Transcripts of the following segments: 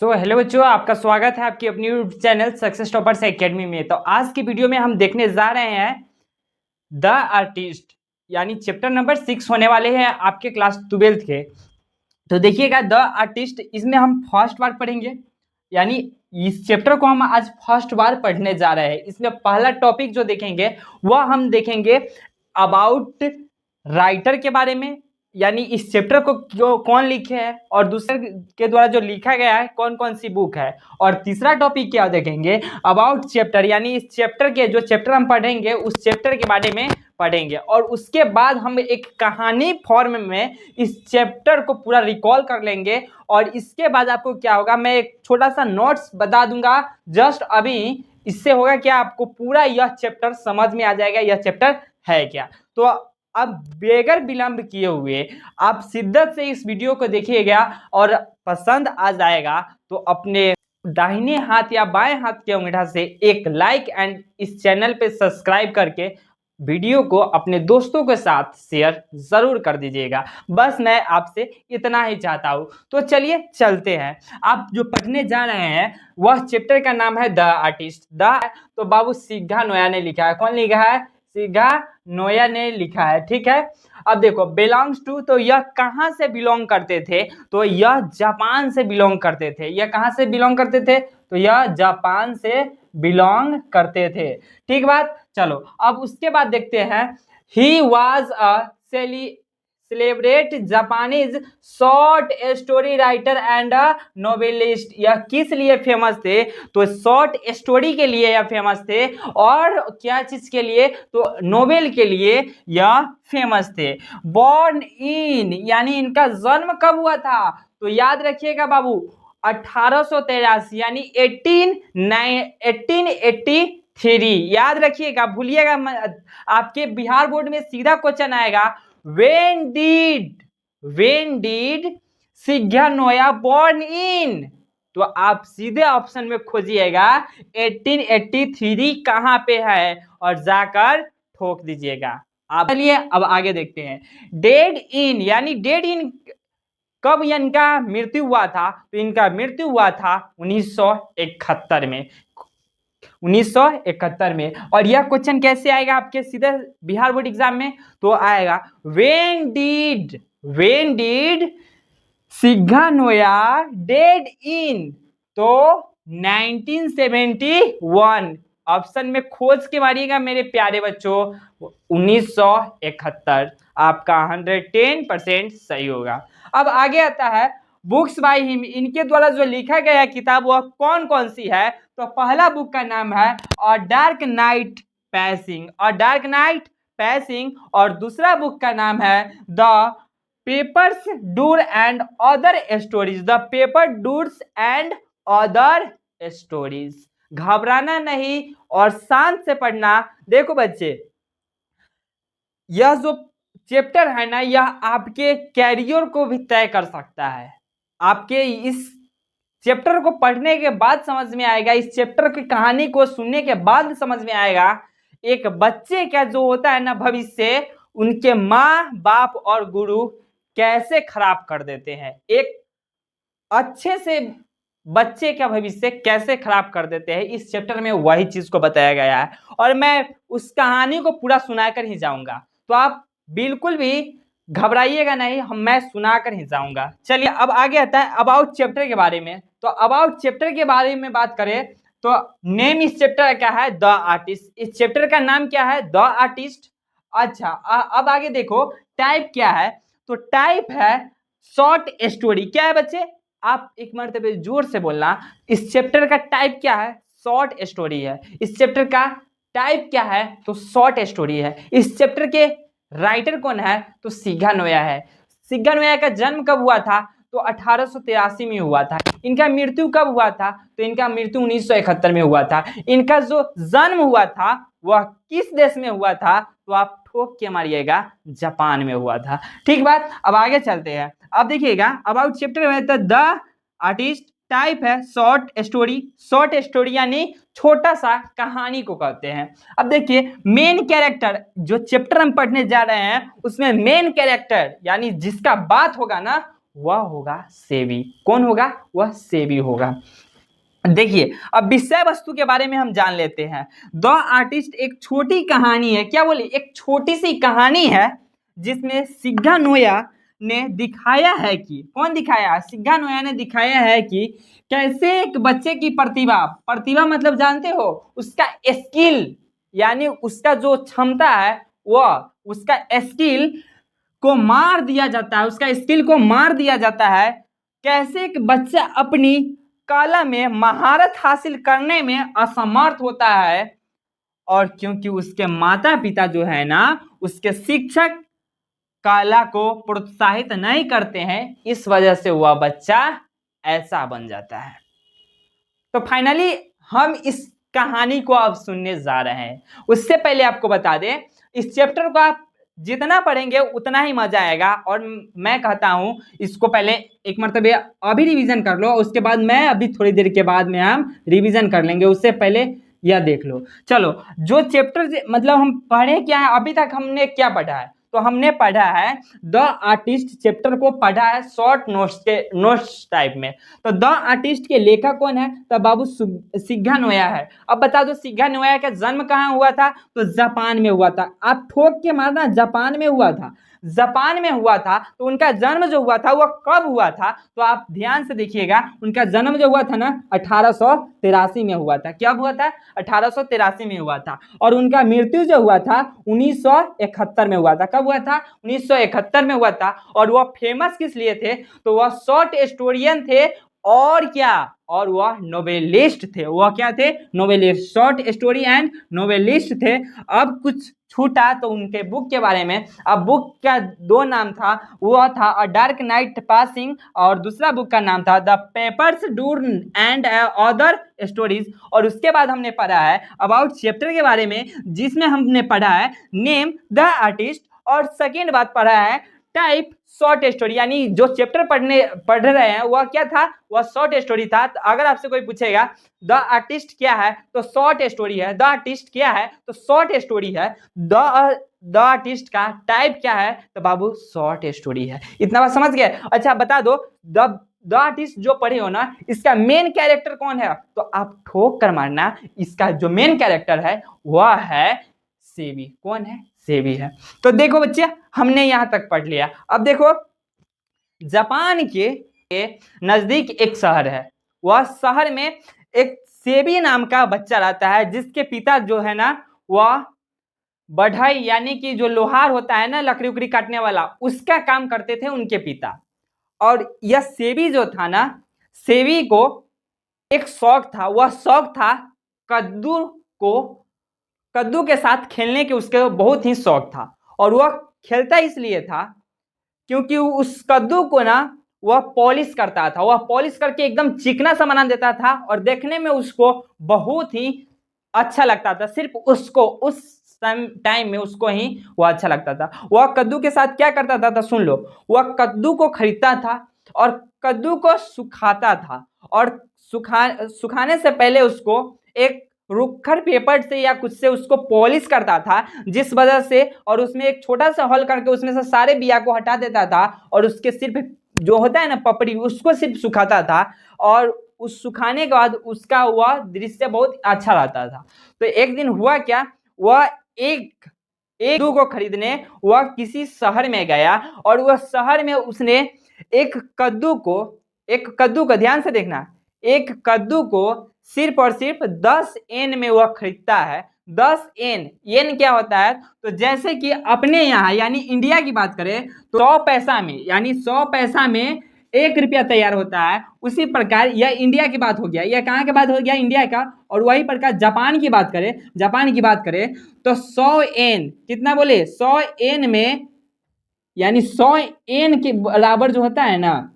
Hello बच्चों, आपका स्वागत है आपकी अपनी YouTube channel success toppers academy में। तो आज की वीडियो में हम देखने जा रहे हैं द आर्टिस्ट, यानी चैप्टर नंबर 6 होने वाले हैं आपके क्लास 12th के। तो देखिएगा, द आर्टिस्ट इसमें हम फर्स्ट बार पढ़ेंगे, यानी इस चैप्टर को हम आज फर्स्ट बार पढ़ने जा रहे हैं। इसमें पहला टॉपिक जो देखेंगे वह हम देखेंगे अबाउट राइटर के बारे में, यानी इस चैप्टर को कौन लिखे है और दूसरे के द्वारा जो लिखा गया है कौन कौन सी बुक है। और तीसरा टॉपिक क्या देखेंगे, अबाउट चैप्टर, यानी इस चैप्टर के जो चैप्टर हम पढ़ेंगे उस चैप्टर के बारे में पढ़ेंगे। और उसके बाद हम एक कहानी फॉर्म में इस चैप्टर को पूरा रिकॉल कर लेंगे। और इसके बाद आपको क्या होगा, मैं एक छोटा सा नोट्स बता दूंगा जस्ट अभी। इससे होगा क्या, आपको पूरा यह चैप्टर समझ में आ जाएगा यह चैप्टर है क्या। तो अब बेगर विलंब किए हुए आप शिद्दत से इस वीडियो को देखिएगा और पसंद आ जाएगा तो अपने दाहिने हाथ या बाएं हाथ के अंगूठा से एक लाइक एंड इस चैनल पे सब्सक्राइब करके वीडियो को अपने दोस्तों के साथ शेयर जरूर कर दीजिएगा। बस मैं आपसे इतना ही चाहता हूँ। तो चलिए चलते हैं। आप जो पढ़ने जा रहे हैं वह चैप्टर का नाम है द आर्टिस्ट। तो बाबू सिग्घा नोया ने लिखा है। कौन लिखा है? सिग्घा नोया ने लिखा है। ठीक है, अब देखो बिलोंग्स टू, तो यह कहाँ से बिलोंग करते थे? तो यह जापान से बिलोंग करते थे। यह कहाँ से बिलोंग करते थे? तो यह जापान से बिलोंग करते थे। ठीक बात। चलो अब उसके बाद देखते हैं, he was a celebrate Japanese short story writer and a novelist. यह किस लिए फेमस थे? तो शॉर्ट स्टोरी के लिए यह फेमस थे। और क्या चीज के लिए? तो नोवेल के लिए यह फेमस थे। बॉर्न इन, यानी इनका जन्म कब हुआ था? तो याद रखिएगा बाबू, 1883, यानी 1883। याद रखिएगा, भूलिएगा मत। आपके बिहार बोर्ड में सीधा क्वेश्चन आएगा, व्हेन डिड सिग्घा नोया बॉर्न इन? तो आप सीधे ऑप्शन में खोजिएगा 1883 कहाँ पे है और जाकर ठोक दीजिएगा। आप चलिए अब आगे देखते हैं। डेड इन, यानी डेड इन कब इनका मृत्यु हुआ था? तो इनका मृत्यु हुआ था 1971 में। 1971 में। और यह क्वेश्चन कैसे आएगा आपके सीधे बिहार बोर्ड एग्जाम में? तो आएगा, व्हेन डिड सिग्घा नोया डेड इन? तो 1971। ऑप्शन में खोज के मारिएगा मेरे प्यारे बच्चों, 1971 आपका 110% सही होगा। अब आगे आता है बुक्स बाय हिम, इनके द्वारा जो लिखा गया किताब वह कौन कौन सी है? तो पहला बुक का नाम है अ डार्क नाइट पैसिंग। और दूसरा बुक का नाम है the papers door and other stories. घबराना नहीं और शांत से पढ़ना। देखो बच्चे, यह जो चैप्टर है ना, यह आपके कैरियर को भी तय कर सकता है। आपके इस चैप्टर को पढ़ने के बाद समझ में आएगा, इस चैप्टर की कहानी को सुनने के बाद समझ में आएगा एक बच्चे का जो होता है ना भविष्य, उनके माँ बाप और गुरु कैसे खराब कर देते हैं। एक अच्छे से बच्चे का भविष्य कैसे खराब कर देते हैं, इस चैप्टर में वही चीज को बताया गया है। और मैं उस कहानी को पूरा सुनाकर ही जाऊंगा, तो आप बिल्कुल भी घबराइएगा नहीं, मैं सुनाकर ही जाऊंगा। चलिए अब आगे आता है अबाउट चैप्टर के बारे में। तो अबाउट चैप्टर के बारे में बात करें तो नेम इस चैप्टर का है द आर्टिस्ट। इस चैप्टर का नाम क्या है? The artist. अच्छा अब आगे देखो, टाइप क्या है? तो टाइप है शॉर्ट स्टोरी। क्या है बच्चे? आप एक मर्तबे जोर से बोलना, इस चैप्टर का टाइप क्या है? शॉर्ट स्टोरी है। इस चैप्टर का टाइप क्या है? तो शॉर्ट स्टोरी है। इस चैप्टर के राइटर कौन है? तो सिग्घा नोया है। सिग्घा नोया का जन्म कब हुआ था? तो 1883 में हुआ था। इनका मृत्यु कब हुआ था? तो इनका मृत्यु 1971 में हुआ था। इनका जो जन्म हुआ था वह किस देश में हुआ था? तो आप ठोक के मारिएगा, जापान में हुआ था। ठीक बात। अब आगे चलते हैं। अब देखिएगा अबाउट चैप्टर में तो द आर्टिस्ट, टाइप है शॉर्ट स्टोरी यानी छोटा सा कहानी को कहते हैं। अब देखिए मेन कैरेक्टर, जो चैप्टर हम पढ़ने जा रहे हैं उसमें मेन कैरेक्टर यानी जिसका बात होगा ना, वह होगा सेबी। कौन होगा? वह सेबी होगा। देखिए अब विषय वस्तु के बारे में हम जान लेते हैं। द आर्टिस्ट एक छोटी कहानी है, क्या बोली? एक छोटी सी कहानी है जिसमें सिग्गा नोया ने दिखाया है कि, कौन दिखाया? सिग्गा नोया ने दिखाया है कि कैसे एक बच्चे की प्रतिभा, प्रतिभा मतलब जानते हो, उसका स्किल यानी उसका जो क्षमता है वह, उसका स्किल को मार दिया जाता है, उसका स्किल को मार दिया जाता है। कैसे एक बच्चा अपनी कला में महारत हासिल करने में असमर्थ होता है और क्योंकि उसके माता पिता जो है ना, उसके शिक्षक कला को प्रोत्साहित नहीं करते हैं, इस वजह से वह बच्चा ऐसा बन जाता है। तो फाइनली हम इस कहानी को अब सुनने जा रहे हैं। उससे पहले आपको बता दें, इस चैप्टर को आप जितना पढ़ेंगे उतना ही मजा आएगा और मैं कहता हूं इसको पहले एक मरतबे अभी रिवीजन कर लो, उसके बाद मैं अभी थोड़ी देर के बाद में हम रिवीजन कर लेंगे, उससे पहले यह देख लो। चलो जो चैप्टर मतलब हम पढ़े क्या है, अभी तक हमने क्या पढ़ा है? तो हमने पढ़ा है द आर्टिस्ट चैप्टर को पढ़ा है शॉर्ट नोट्स के नोट्स टाइप में। तो द आर्टिस्ट के लेखक कौन है? तो बाबू सिग्गा नोया है। अब बता दो सिग्गा नोया का जन्म कहाँ हुआ था? तो जापान में हुआ था। आप ठोक के मारना, जापान में हुआ था, जापान में हुआ था। तो उनका जन्म जो हुआ था वह कब हुआ था? तो आप ध्यान से देखिएगा, उनका जन्म जो हुआ था ना 1883 में हुआ था। क्या हुआ था? 1883 में हुआ था। और उनका मृत्यु जो हुआ था 1971 में हुआ था। कब हुआ था? 1971 में हुआ था। और वह फेमस किस लिए थे? तो वह शॉर्ट स्टोरियन थे और क्या, और वह नोवेलिस्ट थे। वह क्या थे? Novelist, short story and novelist थे। अब कुछ छूटा तो उनके बुक के बारे में। अब बुक का दो नाम था, वह था अ डार्क नाइट पासिंग और दूसरा बुक का नाम था द पेपर्स डूर्न एंड अदर स्टोरीज। और उसके बाद हमने पढ़ा है अबाउट चैप्टर के बारे में, जिसमें हमने पढ़ा है नेम द आर्टिस्ट और सेकेंड बात पढ़ा है टाइप शॉर्ट स्टोरी। यानी जो चैप्टर पढ़ रहे हैं वह क्या था? वह शॉर्ट स्टोरी था। तो अगर आपसे कोई पूछेगा द आर्टिस्ट क्या है, तो शॉर्ट स्टोरी है। द आर्टिस्ट क्या है? तो शॉर्ट स्टोरी है। द आर्टिस्ट का टाइप क्या है? तो बाबू शॉर्ट स्टोरी है। इतना बात समझ गए? अच्छा बता दो द आर्टिस्ट जो पढ़े हो ना, इसका मेन कैरेक्टर कौन है? तो आप ठोक कर मारना, इसका जो मेन कैरेक्टर है वह है सेबी। कौन है? सेबी है। तो देखो बच्चे, हमने यहां तक पढ़ लिया। अब देखो जापान के नजदीक एक शहर है, वह शहर में एक सेबी नाम का बच्चा रहता है, जिसके पिता जो है ना वह बढ़ई यानी कि जो लोहार होता है ना, लकड़ी उकड़ी काटने वाला, उसका काम करते थे उनके पिता। और यह सेबी जो था ना, सेबी को एक शौक था, वह शौक था कद्दू के साथ खेलने के, उसके बहुत ही शौक था। और वह खेलता इसलिए था क्योंकि उस कद्दू को ना वह पॉलिश करता था, वह पॉलिश करके एकदम चिकना सा बना देता था और देखने में उसको बहुत ही अच्छा लगता था। सिर्फ उसको उस टाइम में उसको ही वह अच्छा लगता था। वह कद्दू के साथ क्या करता था? तो सुन लो, वह कद्दू को खरीदता था और कद्दू को सुखाता था और सुखाने से पहले उसको एक रुखर पेपर से या कुछ से उसको पॉलिश करता था, जिस वजह से, और उसमें एक छोटा सा हल करके उसमें से सारे बिया को हटा देता था और उसके सिर्फ जो होता है ना पपड़ी, उसको सिर्फ सुखाता था। और उस सुखाने के बाद उसका वह दृश्य बहुत अच्छा रहता था। तो एक दिन हुआ क्या, वह एक कद्दू को खरीदने वह किसी शहर में गया और वह शहर में उसने एक कद्दू को ध्यान से देखना, एक कद्दू को सिर्फ और सिर्फ 10 एन में वह खरीदता है। 10 एन क्या होता है? तो जैसे कि अपने यहाँ यानी इंडिया की बात करें तो 100 पैसा में, यानी 100 पैसा में 1 रुपया तैयार होता है। उसी प्रकार यह इंडिया की बात हो गया, यह कहाँ की बात हो गया? इंडिया का। और वही प्रकार जापान की बात करें तो 100 एन कितना बोले? 100 एन में, यानी 100 एन के बराबर जो होता है ना,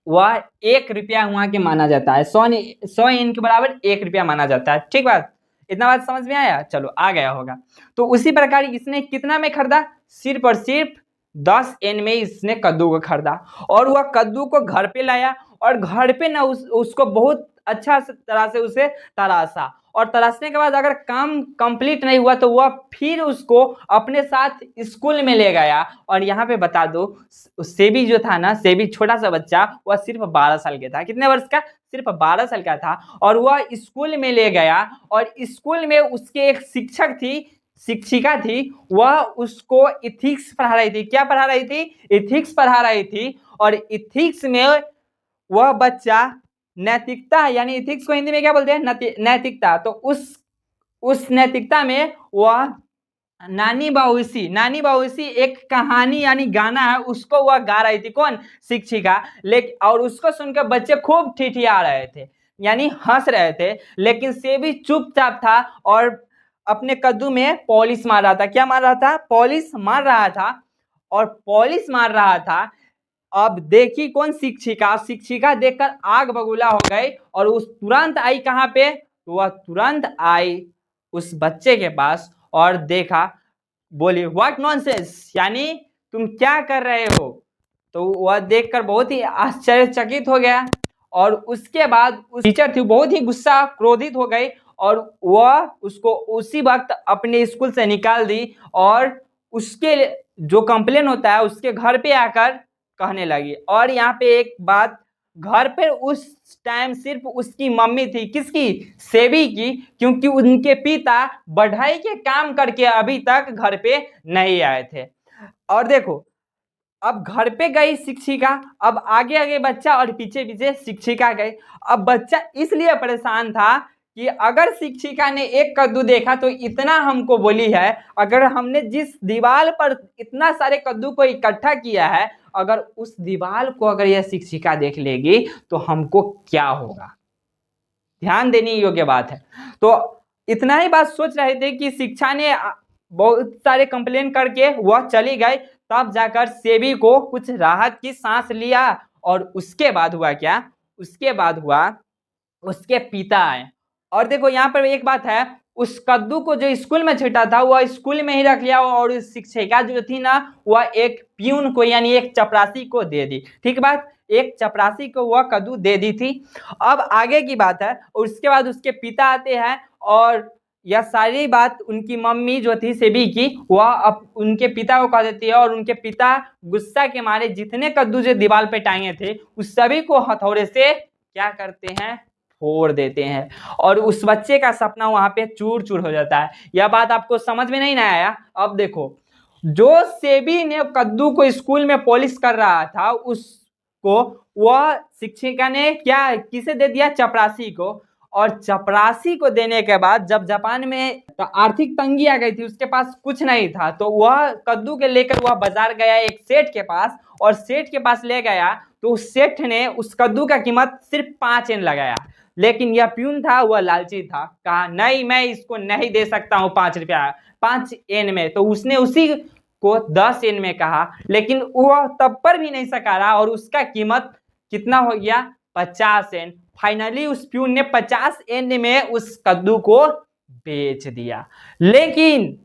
वह 1 रुपया वहां के माना जाता है। 100 एन के बराबर 1 रुपया माना जाता है। ठीक बात, इतना बात समझ में आया? चलो आ गया होगा। तो उसी प्रकार इसने कितना में खरीदा? सिर्फ और सिर्फ 10 एन में इसने कद्दू को खरीदा और वह कद्दू को घर पे लाया और घर पे ना उसको बहुत अच्छा तरह से उसे तराशा और तलाशने के बाद अगर काम कंप्लीट नहीं हुआ तो वह फिर उसको अपने साथ स्कूल में ले गया। और यहाँ पे बता दो, सेबी जो था ना, सेबी छोटा सा बच्चा, वह सिर्फ 12 साल का था। कितने वर्ष का? सिर्फ 12 साल का था। और वह स्कूल में ले गया और स्कूल में उसके एक शिक्षक थी, शिक्षिका थी, वह उसको इथिक्स पढ़ा रही थी। क्या पढ़ा रही थी? इथिक्स पढ़ा रही थी। और इथिक्स में वह बच्चा नैतिकता, यानी इथिक्स को हिंदी में क्या बोलते हैं? नैतिकता। तो उस नैतिकता में वह नानी बाउसी एक कहानी यानी गाना है, उसको वह गा रही थी। कौन? शिक्षिका। लेकिन और उसको सुनकर बच्चे खूब ठिठिया रहे थे, यानी हंस रहे थे। लेकिन सेबी चुपचाप था और अपने कद्दू में पॉलिश मार रहा था। क्या मार रहा था? पॉलिश मार रहा था। और पॉलिश मार रहा था। अब देखी कौन? शिक्षिका। शिक्षिका देखकर आग बबूला हो गई और उस तुरंत आई कहाँ पे? वह तुरंत आई उस बच्चे के पास और देखा, बोली व्हाट नॉनसेंस, यानी तुम क्या कर रहे हो? तो वह देखकर बहुत ही आश्चर्यचकित हो गया। और उसके बाद उस टीचर थी बहुत ही गुस्सा क्रोधित हो गई और वह उसको उसी वक्त अपने स्कूल से निकाल दी। और उसके जो कंप्लेन होता है उसके घर पे आकर कहने लगी। और यहाँ पे एक बात, घर पे उस टाइम सिर्फ उसकी मम्मी थी। किसकी? सेबी की, क्योंकि उनके पिता बढ़ाई के काम करके अभी तक घर पे नहीं आए थे। और देखो, अब घर पे गई शिक्षिका, अब आगे आगे बच्चा और पीछे पीछे शिक्षिका गई। अब बच्चा इसलिए परेशान था कि अगर शिक्षिका ने एक कद्दू देखा तो इतना हमको बोली है, अगर हमने जिस दीवार पर इतना सारे कद्दू को इकट्ठा किया है, अगर उस दीवार को अगर यह शिक्षिका देख लेगी तो हमको क्या होगा? ध्यान देने योग्य बात है। तो इतना ही बात सोच रहे थे कि शिक्षा ने बहुत सारे कंप्लेन करके वह चली गई। तब जाकर सेबी को कुछ राहत की सांस लिया। और उसके बाद हुआ क्या? उसके बाद हुआ उसके पिता आए। और देखो यहाँ पर एक बात है, उस कद्दू को जो स्कूल में छिटा था वह स्कूल में ही रख लिया और उस शिक्षिका जो थी ना, वह एक प्यून को यानी एक चपरासी को दे दी। ठीक बात, एक चपरासी को वह कद्दू दे दी थी। अब आगे की बात है, उसके बाद उसके पिता आते हैं और यह सारी बात उनकी मम्मी जो थी सेबी की, वह उनके पिता को कह देती है। और उनके पिता गुस्सा के मारे जितने कद्दू जो दीवार पे टांगे थे उस सभी को हथौड़े से क्या करते हैं? फोड़ देते हैं। और उस बच्चे का सपना वहां पे चूर चूर हो जाता है। यह बात आपको समझ में नहीं ना आया? अब देखो, जो सेबी ने कद्दू को स्कूल में पॉलिश कर रहा था उसको वह शिक्षिका ने क्या किसे दे दिया? चपरासी को। और चपरासी को देने के बाद जब जापान में तो आर्थिक तंगी आ गई थी, उसके पास कुछ नहीं था, तो वह कद्दू के लेकर वह बाजार गया एक सेठ के पास। और सेठ के पास ले गया तो उस सेठ ने उस कद्दू का कीमत सिर्फ 5 एन लगाया। लेकिन यह प्यून था, वह लालची था, कहा नहीं मैं इसको नहीं दे सकता हूँ 5 रुपया 5 एन में। तो उसने उसी को 10 एन में कहा, लेकिन वह तब पर भी नहीं सका रहा और उसका कीमत कितना हो गया? 50 एन। फाइनली उस प्यून ने 50 एन में उस कद्दू को बेच दिया। लेकिन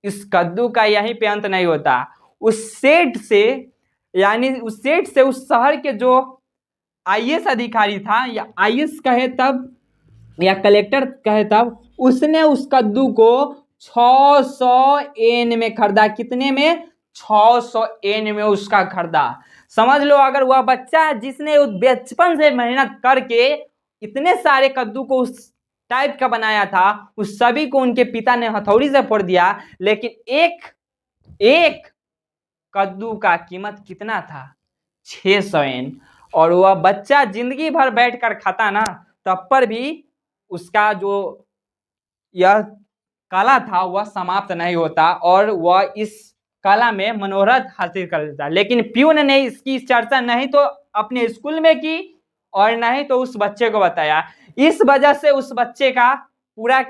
इस कद्दू का यहीं पे अंत नहीं होता। उस सेठ से, यानी उस सेठ से उस शहर के जो आईएएस अधिकारी था, या आईएएस कहे तब या कलेक्टर कहे तब, उसने उस कद्दू को 600 एन में खरीदा। कितने में? 600 एन में उसका खरीदा। समझ लो, अगर वह बच्चा जिसने बचपन से मेहनत करके इतने सारे कद्दू को उस टाइप का बनाया था, उस सभी को उनके पिता ने हथौड़ी से फोड़ दिया। लेकिन एक कद्दू का कीमत कितना था? 600 एन। और वह बच्चा जिंदगी भर बैठकर खाता ना, तब पर भी उसका जो यह कला था वह समाप्त नहीं होता और वह इस कला में मनोरथ हासिल कर लेता। लेकिन प्यून ने इसकी चर्चा नहीं तो अपने स्कूल में की और नहीं तो उस बच्चे को बताया। इस वजह से उस बच्चे का पूरा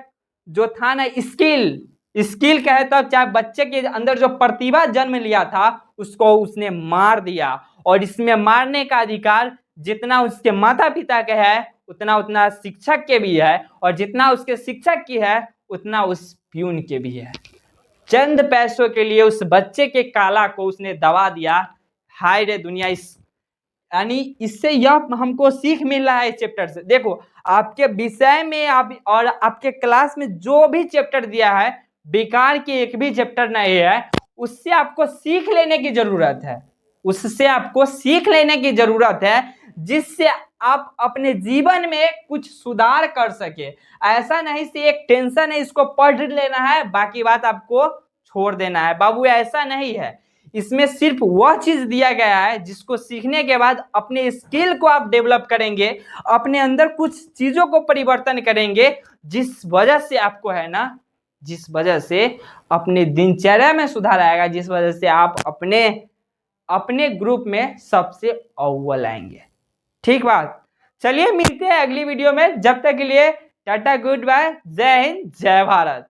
जो था ना स्किल कहे तो, चाहे बच्चे के अंदर जो प्रतिभा जन्म लिया था उसको उसने मार दिया। और इसमें मारने का अधिकार जितना उसके माता पिता के है उतना शिक्षक के भी है, और जितना उसके शिक्षक की है उतना उस प्यून के भी है। चंद पैसों के लिए उस बच्चे के काला को उसने दबा दिया। हाय रे दुनिया, इस यानी इससे यह हमको सीख मिल रहा है इस चैप्टर से। देखो आपके विषय में आप और आपके क्लास में जो भी चैप्टर दिया है, बेकार के एक भी चैप्टर नहीं है, उससे आपको सीख लेने की जरूरत है, उससे आपको सीख लेने की जरूरत है, जिससे आप अपने जीवन में कुछ सुधार कर सके। ऐसा नहीं से एक टेंशन है इसको पढ़ लेना है बाकी बात आपको छोड़ देना है, बाबू ऐसा नहीं है। इसमें सिर्फ वह चीज दिया गया है जिसको सीखने के बाद अपने स्किल को आप डेवलप करेंगे, अपने अंदर कुछ चीजों को परिवर्तन करेंगे, जिस वजह से आपको है ना, जिस वजह से अपने दिनचर्या में सुधार आएगा, जिस वजह से आप अपने अपने ग्रुप में सबसे अव्वल आएंगे। ठीक बात। चलिए मिलते हैं अगली वीडियो में, जब तक के लिए टाटा गुड बाय, जय हिंद जय भारत।